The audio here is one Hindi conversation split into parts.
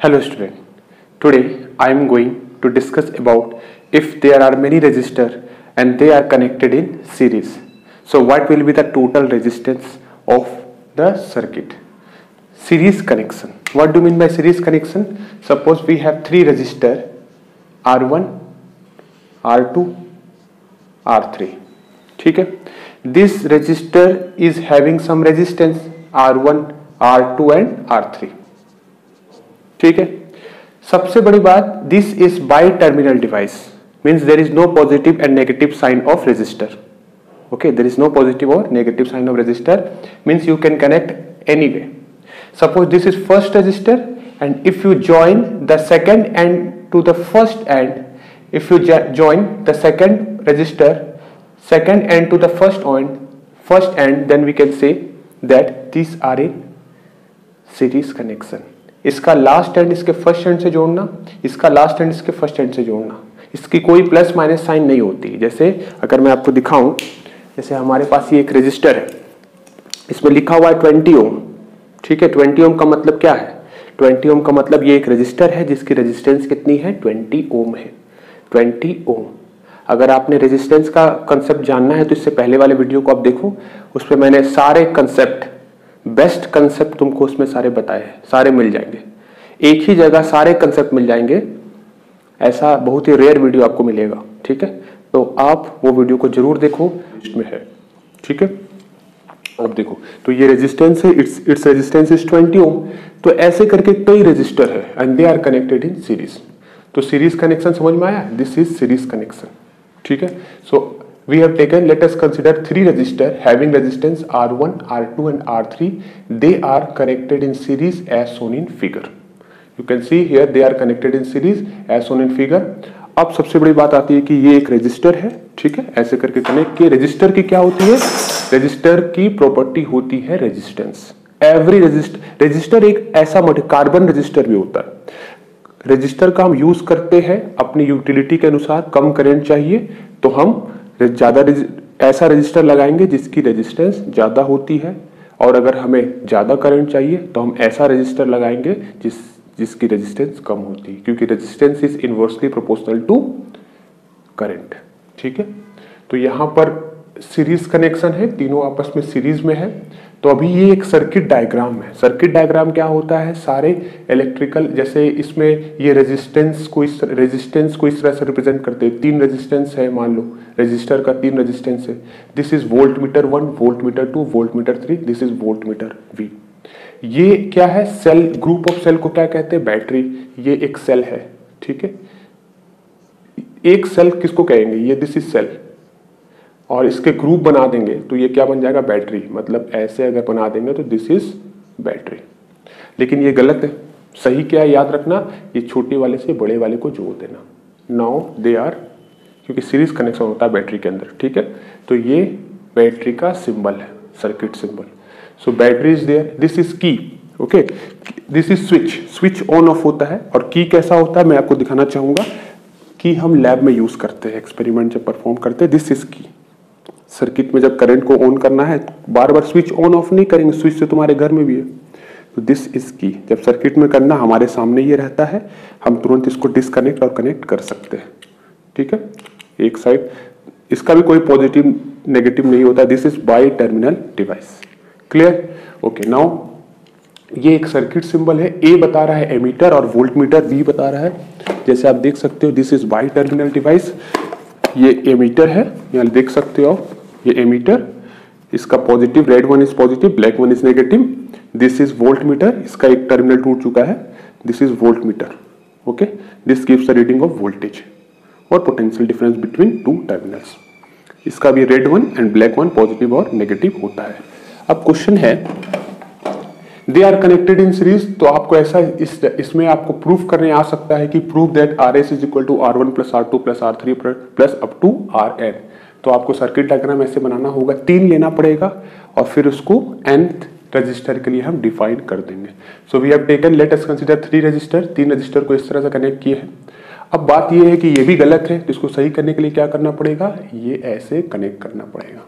Hello student, today I am going to discuss about if there are many resistors and they are connected in series. So what will be the total resistance of the circuit? Series connection. What do you mean by series connection? Suppose we have three resistors R1, R2, R3. ठीक है? This resistor is having some resistance R1, R2 and R3. ठीक है, सबसे बड़ी बात, this is bi terminal device, means there is no positive and negative sign of resistor. Okay, there is no positive और negative sign of resistor, means you can connect any way. Suppose this is first resistor and if you join the second end to the first end, if you join the second resistor second end to the first end, then we can say that these are in series connection. इसका लास्ट एंड इसके फर्स्ट एंड से जोड़ना, इसका लास्ट एंड इसके फर्स्ट एंड से जोड़ना, इसकी कोई प्लस माइनस साइन नहीं होती. जैसे अगर मैं आपको दिखाऊं, जैसे हमारे पास ये एक रेजिस्टर है, इसमें लिखा हुआ है 20 ओम. ठीक है, 20 ओम का मतलब क्या है? 20 ओम का मतलब ये एक रेजिस्टर है जिसकी रेजिस्टेंस कितनी है? 20 ओम है. 20 ओम. अगर आपने रेजिस्टेंस का कंसेप्ट जानना है तो इससे पहले वाले वीडियो को आप देखो, उस पर मैंने सारे कंसेप्ट, बेस्ट कंसेप्ट तुमको उसमें सारे बताए हैं, सारे मिल जाएंगे एक ही जगह, सारे कंसेप्ट मिल जाएंगे. ऐसा बहुत ही रेयर वीडियो आपको मिलेगा. ठीक है, तो आप वो वीडियो को जरूर देखो, इसमें है. ठीक है, अब देखो, तो ये रेजिस्टेंस है, इट्स रेजिस्टेंस इज 20 ओम. तो ऐसे करके कई रेजिस्टर है and they are connected in series. तो सीरीज कनेक्शन समझ में आया? This is series connection. ठीक है, सो we have taken, let us consider three resistor having resistance R1, R2 and R3. They are connected in series as shown in figure. You can see here they are connected in series as shown in figure. अब सबसे बड़ी बात आती है कि ये एक रेजिस्टर है. ठीक है, ऐसे करके कनेक्ट किए. रेजिस्टर की क्या होती है? रेजिस्टर की प्रॉपर्टी होती है रेजिस्टेंस. एवरी रेजिस्टर एक ऐसा कार्बन रेजिस्टर भी होता है. रेजिस्टर का हम यूज करते हैं अपनी यूटिलिटी के अनुसार. कम करंट चाहिए तो हम ज्यादा ऐसा रेजिस्टर लगाएंगे जिसकी रेजिस्टेंस ज्यादा होती है, और अगर हमें ज्यादा करंट चाहिए तो हम ऐसा रेजिस्टर लगाएंगे जिसकी रेजिस्टेंस कम होती है, क्योंकि resistance is inversely proportional to current. ठीक है, तो यहां पर सीरीज कनेक्शन है, तीनों आपस में सीरीज में है. तो अभी ये एक सर्किट डायग्राम है. सर्किट डायग्राम क्या होता है? सारे इलेक्ट्रिकल, जैसे इसमें ये रेजिस्टेंस को इस तरह से रिप्रेजेंट करते हैं. तीन रेजिस्टेंस है, मान लो रेजिस्टर का 3 रेजिस्टेंस है. This is volt metre 1, volt meter 2, volt meter 3, this is volt metre V. ये क्या है? सेल, ग्रुप ऑफ सेल को क्या कहते हैं? बैटरी. ये एक सेल है. ठीक है, एक सेल किसको कहेंगे? ये दिस इज सेल, और इसके ग्रुप बना देंगे तो ये क्या बन जाएगा? बैटरी. मतलब ऐसे अगर बना देंगे तो दिस इज बैटरी. लेकिन ये गलत है. सही क्या है याद रखना, ये छोटे वाले से बड़े वाले को जोड़ देना. नाउ दे आर, क्योंकि सीरीज कनेक्शन होता है बैटरी के अंदर. ठीक है, तो ये बैटरी का सिंबल है, circuit symbol. So battery is there. This is key. Okay, this is switch. Switch on off होता है. और की कैसा होता है मैं आपको दिखाना चाहूंगा. की हम लैब में यूज करते हैं, एक्सपेरिमेंट जब परफॉर्म करते हैं. दिस इज की. सर्किट में जब करंट को ऑन करना है, बार बार स्विच ऑन ऑफ नहीं करेंगे. स्विच से तुम्हारे घर में भी है. तो दिस इज की. जब सर्किट में करना, हमारे सामने ये रहता है, हम तुरंत इसको डिस्कनेक्ट और कनेक्ट कर सकते हैं. ठीक है, एक साइड, इसका भी कोई पॉजिटिव नेगेटिव नहीं होता. This is bi terminal device. Clear? Okay, now ये एक सर्किट सिंबल है. ए बता रहा है एमीटर और वोल्ट मीटर बी बता रहा है. जैसे आप देख सकते हो, this is bi terminal device. ये एमीटर है, यहाँ देख सकते हो ये एमीटर. इसका positive, red one is positive, black one is negative. This is volt meter. इसका एक टर्मिनल टूट चुका है. This is volt meter. Okay, this gives the reading of voltage और potential difference between two terminals. इसका भी red one and black one positive और नेगेटिव होता है. अब क्वेश्चन है, दे आर कनेक्टेड इन सीरीज. तो आपको ऐसा इसमें आपको प्रूफ करने आ सकता है कि prove that RS is equal to R1 plus R2 plus R3 plus up to Rn. तो आपको सर्किट डायग्राम ऐसे बनाना होगा. 3 लेना पड़ेगा और फिर उसको nth रजिस्टर के लिए हम डिफाइन कर देंगे. So we have taken, let us consider 3 resistor. 3 resistor को इस तरह से कनेक्ट किए हैं. अब बात ये है कि ये भी गलत है, तो इसको सही करने के लिए क्या करना पड़ेगा? ये ऐसे कनेक्ट करना पड़ेगा.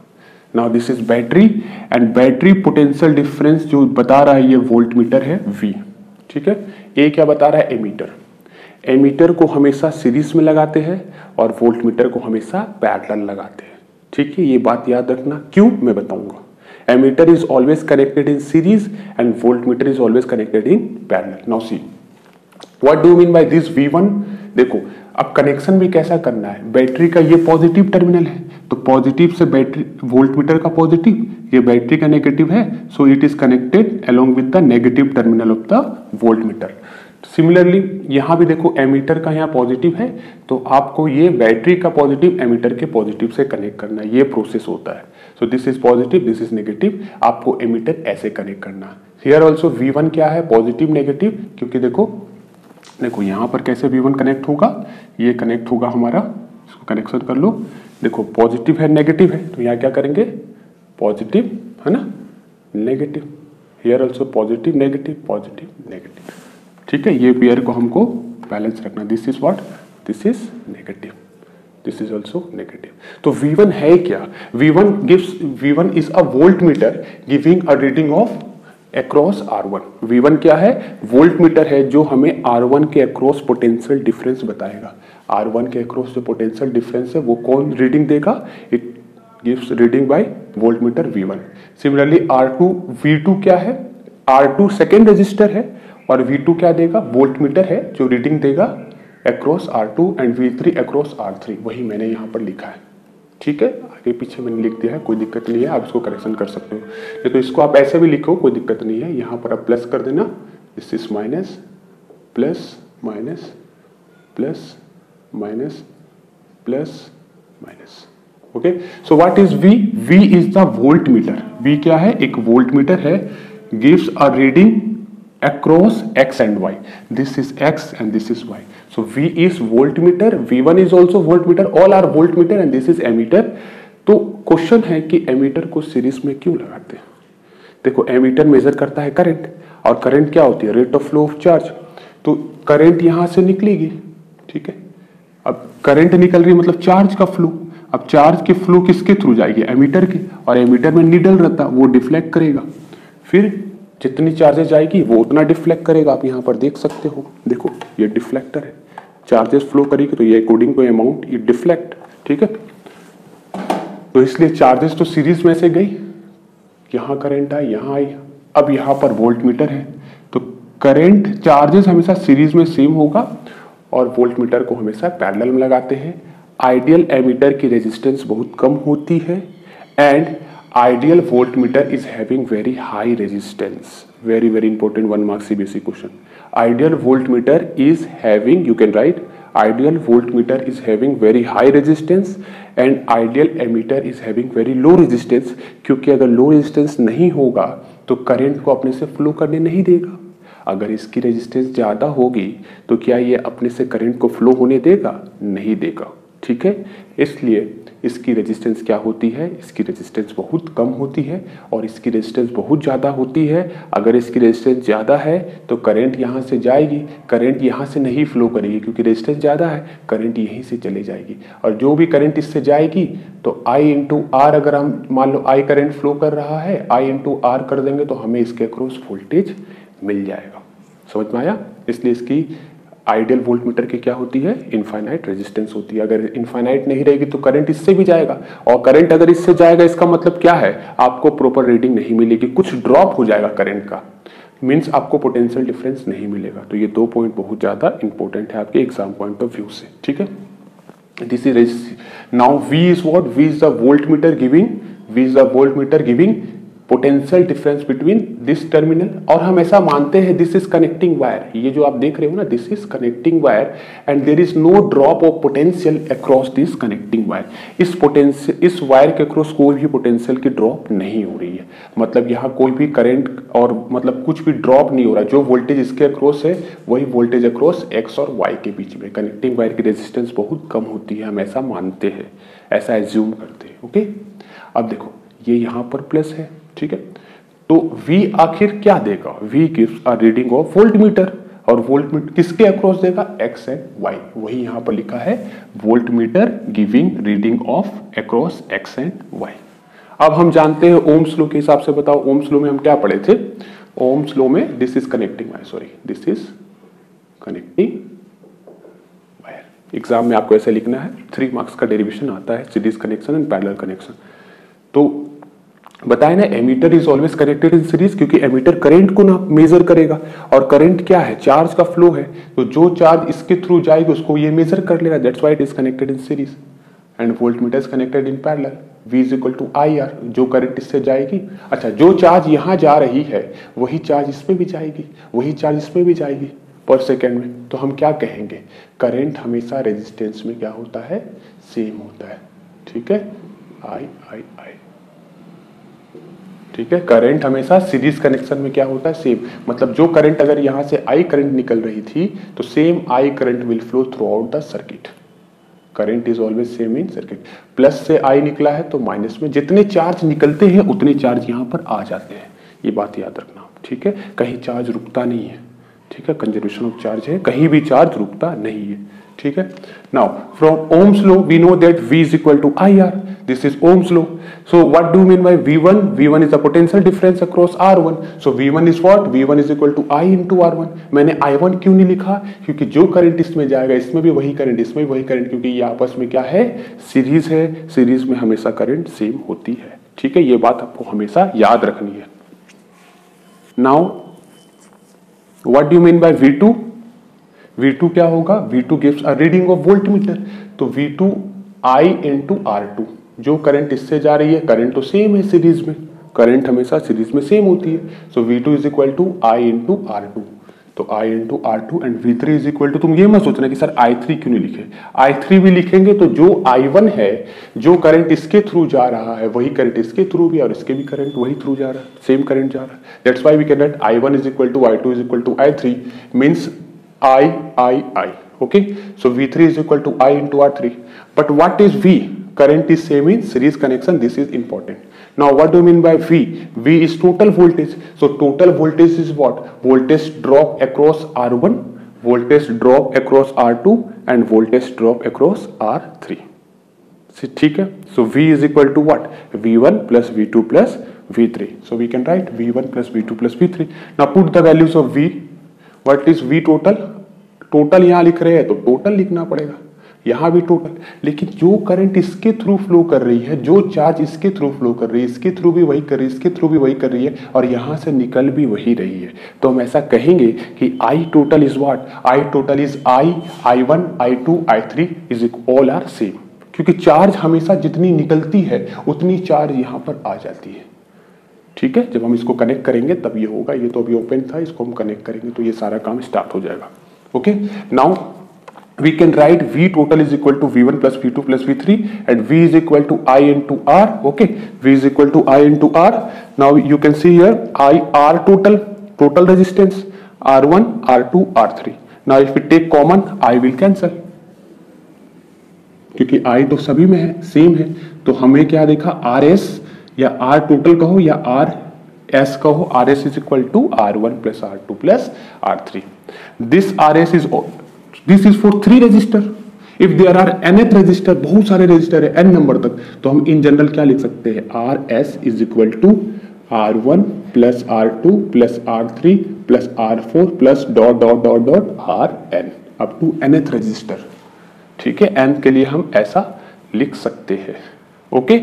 Now this is battery and battery potential difference जो बता रहा है ये वोल्ट मीटर है V. ठीक है, ए क्या बता रहा है, एमीटर। एमीटर को हमेशा सीरीज में लगाते हैं और वोल्ट मीटर को हमेशा पैरेलल लगाते हैं। ठीक है, ये बात याद रखना। क्यों, मैं बताऊंगा। Ammeter is always connected in series and voltmeter is always connected in parallel. Now see what do you mean by this V1। देखो अब कनेक्शन भी कैसा करना है, बैटरी का ये पॉजिटिव टर्मिनल है तो पॉजिटिव से बैटरी, वोल्ट मीटर का पॉजिटिव, ये बैटरी का नेगेटिव है, so it is connected along with the negative terminal of the volt meter. Similarly यहां भी देखो एमीटर का यहाँ पॉजिटिव है तो आपको ये बैटरी का पॉजिटिव एमीटर के पॉजिटिव से कनेक्ट करना है, ये प्रोसेस होता है। So this is positive, this is negative, आपको एमीटर ऐसे कनेक्ट करना है। हियर ऑल्सो V1 क्या है, पॉजिटिव नेगेटिव, क्योंकि देखो यहां पर कैसे V1 कनेक्ट होगा, ये कनेक्ट होगा हमारा, इसको कनेक्शन कर लो। देखो पॉजिटिव है नेगेटिव है तो यहाँ क्या करेंगे, पॉजिटिव है ना negative, here also positive negative. ठीक है, ये पेयर को हमको बैलेंस रखना। This is what, this is negative, this is also negative. तो V1 है क्या, V1 is a volt meter giving a reading of across R1। V1 क्या है, वोल्ट मीटर है जो हमें R1 के अक्रॉस पोटेंशियल डिफरेंस बताएगा। R1 के अक्रॉस जो पोटेंशियल डिफरेंस है वो कौन रीडिंग देगा, it gives reading by volt meter V1। Similarly V2 क्या है, R2 सेकेंड रजिस्टर है और V2 क्या देगा, वोल्ट मीटर है जो रीडिंग देगा across R2 and V3 across R3, वही मैंने यहाँ पर लिखा है। ठीक है, आगे पीछे मैंने लिख दिया है, कोई दिक्कत नहीं है, आप इसको करेक्शन कर सकते हो। नहीं तो इसको आप ऐसे भी लिखो, कोई दिक्कत नहीं है। यहाँ पर आप प्लस कर देना, this is minus plus minus plus minus plus minus. Okay, so what is V is the volt meter. V क्या है, एक वोल्ट मीटर है, gives a reading across x and y. This is x and this is y. So V is voltmeter, V1 is also voltmeter, all are voltmeter and this is ammeter. तो क्वेश्चन है कि एमीटर को सीरीज में क्यों लगाते हैं। देखो एमीटर मेजर करता है करंट, और करंट क्या होती है, rate of flow of charge. तो करंट यहां से निकलेगी, ठीक है, अब करंट निकल रही है मतलब चार्ज का फ्लो। अब चार्ज की फ्लो किसके थ्रू जाएगी, एमीटर के, और एमीटर में नीडल रहता है वो डिफ्लेक्ट करेगा, फिर जितनी चार्जेस जाएगी वो उतना डिफ्लेक्ट करेगा। आप यहाँ पर देख सकते हो, देखो ये डिफ्लेक्टर है, चार्जेस फ्लो करेगी तो ये अकॉर्डिंग टू अमाउंट ये डिफ्लेक्ट। ठीक है, तो इसलिए चार्जेस तो सीरीज में से गई, यहाँ करंट आई, यहाँ आई, अब यहाँ पर वोल्ट मीटर है तो करंट चार्जेस हमेशा सीरीज में सेम होगा और वोल्ट मीटर को हमेशा पैरेलल में लगाते हैं। आइडियल एमीटर की रेजिस्टेंस बहुत कम होती है and ideal voltmeter is having very high resistance. Very important 1 mark CBSE question. Ideal voltmeter is having, you can write, ideal voltmeter is having very high resistance and ideal ammeter is having very low resistance, क्योंकि अगर low resistance नहीं होगा तो करंट को अपने से फ्लो करने नहीं देगा। अगर इसकी रेजिस्टेंस ज़्यादा होगी तो क्या ये अपने से करंट को फ्लो होने देगा, नहीं देगा। ठीक है, इसलिए इसकी रेजिस्टेंस क्या होती है, इसकी रेजिस्टेंस बहुत कम होती है और इसकी रेजिस्टेंस बहुत ज़्यादा होती है। अगर इसकी रेजिस्टेंस ज़्यादा है तो करंट यहाँ से जाएगी, करंट यहाँ से नहीं फ्लो करेगी क्योंकि रेजिस्टेंस ज़्यादा है, करंट यहीं से चले जाएगी। और जो भी करंट इससे जाएगी तो I इंटू आर, अगर हम मान लो I करंट फ्लो कर रहा है, I इंटू आर कर देंगे तो हमें इसके अक्रॉस वोल्टेज मिल जाएगा। समझ में आया, इसलिए इसकी आइडियल वोल्ट मीटर की क्या होती है, इनफाइनाइट रेजिस्टेंस होती है। अगर इनफाइनाइट नहीं रहेगी तो करंट इससे भी जाएगा, और करंट अगर इससे जाएगा इसका मतलब क्या है, आपको प्रॉपर रीडिंग नहीं मिलेगी, कुछ ड्रॉप हो जाएगा करंट का, मींस आपको पोटेंशियल डिफरेंस नहीं मिलेगा। तो ये 2 पॉइंट बहुत ज्यादा इंपॉर्टेंट है आपके एग्जाम पॉइंट ऑफ व्यू से। ठीक है, this is now V is what, V is the volt meter giving potential difference between this terminal, और हम ऐसा मानते हैं दिस इज कनेक्टिंग वायर, ये जो आप देख रहे हो ना this is connecting wire and there is no drop of potential across this connecting wire. इस वायर के अक्रॉस कोई भी पोटेंशियल की ड्रॉप नहीं हो रही है, मतलब यहाँ कोई भी करंट और मतलब कुछ भी ड्रॉप नहीं हो रहा। जो वोल्टेज इसके अक्रॉस है वही वोल्टेज अक्रॉस एक्स और वाई के बीच में। कनेक्टिंग वायर की रेजिस्टेंस बहुत कम होती है, हम ऐसा मानते हैं, ऐसा एज्यूम करते हैं। ओके, अब देखो ये यहाँ पर प्लस है, ठीक है, तो V आखिर क्या देगा, V gives a reading of volt meter, और वोल्ट मीटर किसके अक्रॉस देगा, X एंड Y, वही यहाँ पर लिखा है volt meter giving reading of across X and Y। अब हम जानते हैं ओम्स लॉ के हिसाब से, बताओ ओम्स लॉ में हम क्या पढ़े थे, ओम्स लॉ में this is connecting wire, sorry this is connecting wire. Exam में आपको ऐसे लिखना है, 3 मार्क्स का डेरिवेशन आता है, series connection and parallel connection. तो बताए ना, ammeter is always connected in series, क्योंकि एमीटर करंट को ना मेजर करेगा, और करंट क्या है, चार्ज का फ्लो है, तो जो चार्ज इसके थ्रू जाएगी उसको ये मेजर कर लेगा, that's why it is connected in series. And voltmeter is connected in parallel, V is equal to IR, जो करंट इससे जाएगी, अच्छा जो चार्ज यहां जा रही है वही चार्ज इसमें भी जाएगी, वही चार्ज इसमें भी जाएगी पर सेकेंड में। तो हम क्या कहेंगे, करंट हमेशा रेजिस्टेंस में क्या होता है, सेम होता है। ठीक है, I। ठीक है, करंट हमेशा सीरीज कनेक्शन में क्या होता है, सेम। मतलब जो करंट, अगर यहां से I करंट निकल रही थी तो same I current will flow through out the circuit. Current is always same in circuit. Plus से I निकला है तो माइनस में जितने चार्ज निकलते हैं उतने चार्ज यहां पर आ जाते हैं, ये बात याद रखना। ठीक है, कहीं चार्ज रुकता नहीं है। ठीक है, कंजर्वेशन ऑफ चार्ज है, कहीं भी चार्ज रुकता नहीं है। ठीक है, now from Ohm's law we know that V is equal to IR, this is Ohm's law. So what do you mean by V1? V1 is the potential difference across R1. So V1 is what? V1 is equal to I into R1. मैंने I1 क्यों नहीं लिखा, क्योंकि जो करंट इसमें जाएगा इसमें भी वही करंट, इसमें भी वही करंट, क्योंकि ये आपस में क्या है, सीरीज है, सीरीज में हमेशा करंट सेम होती है। ठीक है, ये बात आपको हमेशा याद रखनी है। Now what do you mean bye V2? V2 क्या होगा, V2 gives a reading of voltmeter, तो V2 I into R2, जो करंट इससे जा रही है, करंट तो सेम है सीरीज में, करंट हमेशा सीरीज में सेम होती है। So V2 is equal to I into R2, तो I into R2 and V3 is equal to, तुम ये मत सोचना कि सर I3 क्यों नहीं लिखे, I3 भी लिखेंगे तो जो I1 है, जो करंट इसके थ्रू जा रहा है वही करंट इसके थ्रू भी, और इसके भी करंट वही थ्रू जा रहा है, सेम करंट जा रहा है। That's why we can write I1 is equal to I2 is equal to I3, means I. Okay, so V3 is equal to I into R3. But what is V? Current is same in series connection. This is important. Now, what do you mean by V? V is total voltage. So, total voltage is what? Voltage drop across R1, voltage drop across R2, and voltage drop across R3. ठीक है, so V is equal to what? V1 plus V2 plus V3. So, we can write V1 plus V2 plus V3. Now, put the values of V. What is V total? Total यहां लिख रहे हैं तो टोटल लिखना पड़ेगा, यहां भी टोटल, लेकिन जो करंट इसके थ्रू फ्लो कर रही है, जो चार्ज इसके थ्रू फ्लो कर रही है, इसके थ्रू भी वही कर रही है, इसके थ्रू भी वही कर रही है, और यहां से निकल भी वही रही है, तो हम ऐसा कहेंगे कि I total is what, I total is I1, I2, I3 is all are same, क्योंकि चार्ज हमेशा जितनी निकलती है उतनी चार्ज यहां पर आ जाती है। ठीक है, जब हम इसको कनेक्ट करेंगे तब ये होगा, ये तो अभी ओपन था, इसको हम कनेक्ट करेंगे तो ये सारा काम स्टार्ट हो जाएगा। Okay, now we can write V total is equal to V1 plus V2 plus V3, and V is equal to I into R. Okay, V is equal to I into R. Now you can see here R total resistance, R1, R2, R3. Now if we take common, I will cancel, क्योंकि I तो सभी में है, सेम है, तो हमें क्या देखा, RS या R टोटल कहो या RS कहो, RS is equal to R1 plus R2 plus R3. This RS is for 3 resistor. If there are nth resistor, बहुत सारे resistor है n नंबर तक, तो हम इन जनरल क्या लिख सकते हैं, RS is equal to R1 plus R2 plus R3 plus R4 plus dot RN up to nth resistor। ठीक है, n के लिए हम ऐसा लिख सकते हैं। ओके,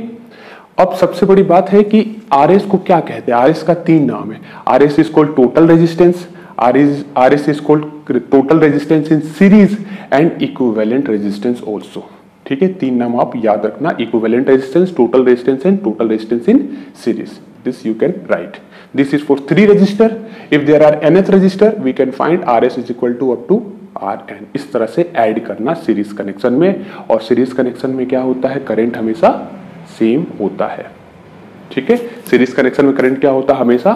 अब सबसे बड़ी बात है कि RS को क्या कहते हैं, RS का 3 नाम है। RS is called total resistance, RS is called total resistance in series and equivalent resistance also। ठीक है, 3 नाम आप याद रखना, equivalent resistance, total resistance and total resistance in series. This you can write. This is for 3 resistor. If there are nth resistor, we can find RS is equal to up to RN। इस तरह से ऐड करना सीरीज कनेक्शन में, और सीरीज कनेक्शन में क्या होता है, करंट हमेशा सेम होता है। ठीक है, सीरीज कनेक्शन में करंट क्या होता है, हमेशा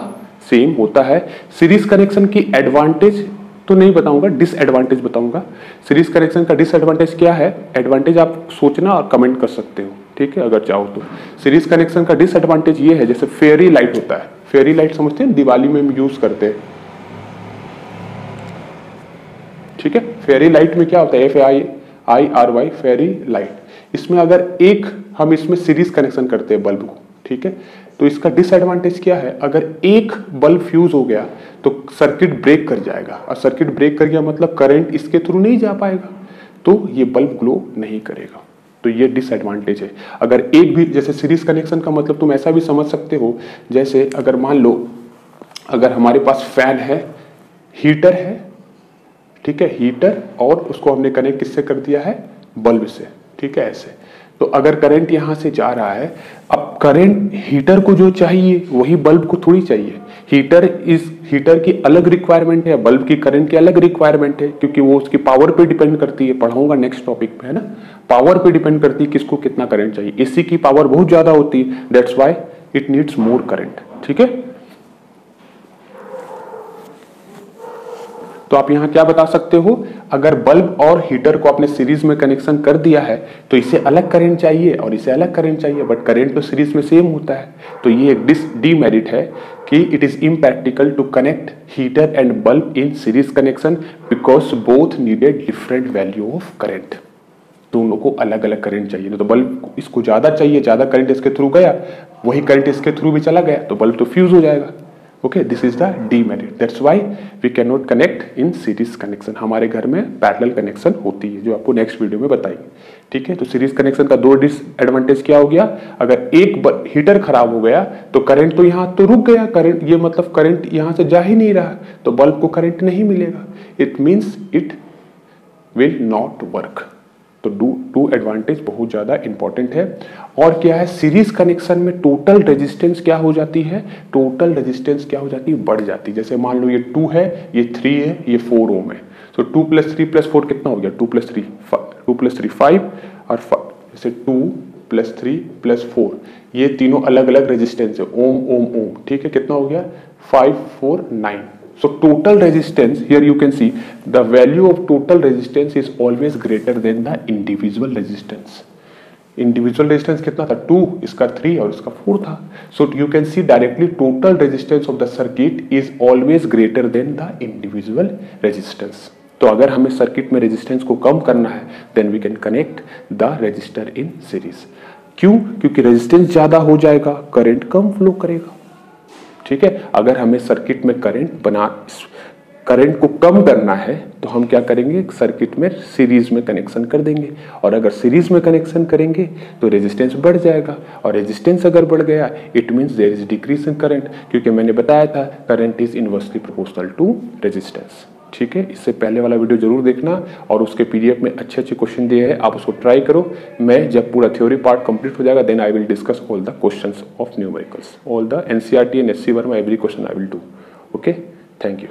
सेम होता है। सीरीज कनेक्शन की एडवांटेज तो नहीं बताऊंगा, डिसएडवांटेज बताऊंगा। सीरीज कनेक्शन का डिसएडवांटेज क्या है, एडवांटेज आप सोचना और कमेंट कर सकते हो। ठीक है, अगर चाहो तो। सीरीज कनेक्शन का डिसएडवांटेज ये है, जैसे फेयरी लाइट होता है, फेयरी लाइट समझते हैं, दिवाली में हम यूज करते हैं। ठीक है, फेयरी लाइट में क्या होता है, FAIRY फेयरी लाइट, इसमें अगर एक हम इसमें सीरीज कनेक्शन करते हैं बल्ब को, ठीक है। तो इसका डिसएडवांटेज क्या है, अगर एक बल्ब फ्यूज हो गया तो सर्किट ब्रेक कर जाएगा, और सर्किट ब्रेक कर गया मतलब करंट इसके थ्रू नहीं जा पाएगा, तो ये बल्ब ग्लो नहीं करेगा। तो ये डिसएडवांटेज है। अगर एक भी, जैसे सीरीज कनेक्शन का मतलब तुम ऐसा भी समझ सकते हो, जैसे अगर मान लो अगर हमारे पास फैन है, हीटर है, ठीक है, हीटर, और उसको हमने कनेक्ट किससे कर दिया है, बल्ब से, ठीक है, ऐसे। तो अगर करंट यहां से जा रहा है, अब करंट हीटर को जो चाहिए वही बल्ब को थोड़ी चाहिए। हीटर की अलग रिक्वायरमेंट है, बल्ब की करंट की अलग रिक्वायरमेंट है, क्योंकि वो उसकी पावर पे डिपेंड करती है। पढ़ाऊंगा नेक्स्ट टॉपिक पे, है ना। पावर पे डिपेंड करती है किसको कितना करंट चाहिए। एसी की पावर बहुत ज्यादा होती है, that's why it needs more current, ठीक है। तो आप यहां क्या बता सकते हो, अगर बल्ब और हीटर को आपने सीरीज में कनेक्शन कर दिया है तो इसे अलग करंट चाहिए और इसे अलग करंट चाहिए, बट करंट तो सीरीज में सेम होता है। तो ये एक डीमेरिट है कि it is impractical to connect heater and bulb in series connection because both needed different value of current. दोनों को अलग अलग करंट चाहिए। तो बल्ब इसको ज्यादा चाहिए, ज्यादा करंट इसके थ्रू गया, वही करंट इसके थ्रू भी चला गया तो बल्ब तो फ्यूज हो जाएगा। Okay, this is the demerit, that's why we can not connect in series connection. हमारे घर में पैरेलल कनेक्शन होती है, जो आपको नेक्स्ट वीडियो में बताएंगे, ठीक है। तो सीरीज कनेक्शन का दो डिसएडवांटेज क्या हो गया, अगर एक हीटर खराब हो गया तो करंट तो यहाँ तो रुक गया, करंट ये मतलब करंट यहाँ से जा ही नहीं रहा, तो बल्ब को करंट नहीं मिलेगा, it means it will not work. तो टू एडवांटेज बहुत ज्यादा इंपॉर्टेंट है। और क्या है, सीरीज कनेक्शन में टोटल रेजिस्टेंस क्या हो जाती है, टोटल रेजिस्टेंस क्या हो जाती है, बढ़ जाती है। जैसे मान लो ये 2 है, ये 3 है, ये 4 ओम है, तो 2 + 3 + 4 कितना हो गया, 2 + 3 5, और जैसे 2 + 3 + 4, ये तीनों अलग अलग रेजिस्टेंस है, ओम ओम ओम, ठीक है, कितना हो गया 5 4 9। So total resistance, here you can see the value of total resistance is always greater than the individual resistance. Individual resistance कितना था 2, इसका 3 और इसका 4 था। So you can see directly total resistance of the circuit is always greater than the individual resistance. तो अगर हमें सर्किट में रेजिस्टेंस को कम करना है then we can connect the resistor in series. क्यों, क्योंकि रेजिस्टेंस ज्यादा हो जाएगा, करंट कम फ्लो करेगा, ठीक है। अगर हमें सर्किट में करंट को कम करना है तो हम क्या करेंगे, सर्किट में सीरीज में कनेक्शन कर देंगे, और अगर सीरीज में कनेक्शन करेंगे तो रेजिस्टेंस बढ़ जाएगा, और रेजिस्टेंस अगर बढ़ गया it means there is decrease in current, क्योंकि मैंने बताया था current is inversely proportional to resistance, ठीक है। इससे पहले वाला वीडियो जरूर देखना, और उसके पीडीएफ में अच्छे अच्छे क्वेश्चन दिए हैं, आप उसको ट्राई करो। मैं जब पूरा थ्योरी पार्ट कंप्लीट हो जाएगा then I will discuss all the questions of numericals, all the NCERT and SC Verma, every question I will do. Okay, thank you.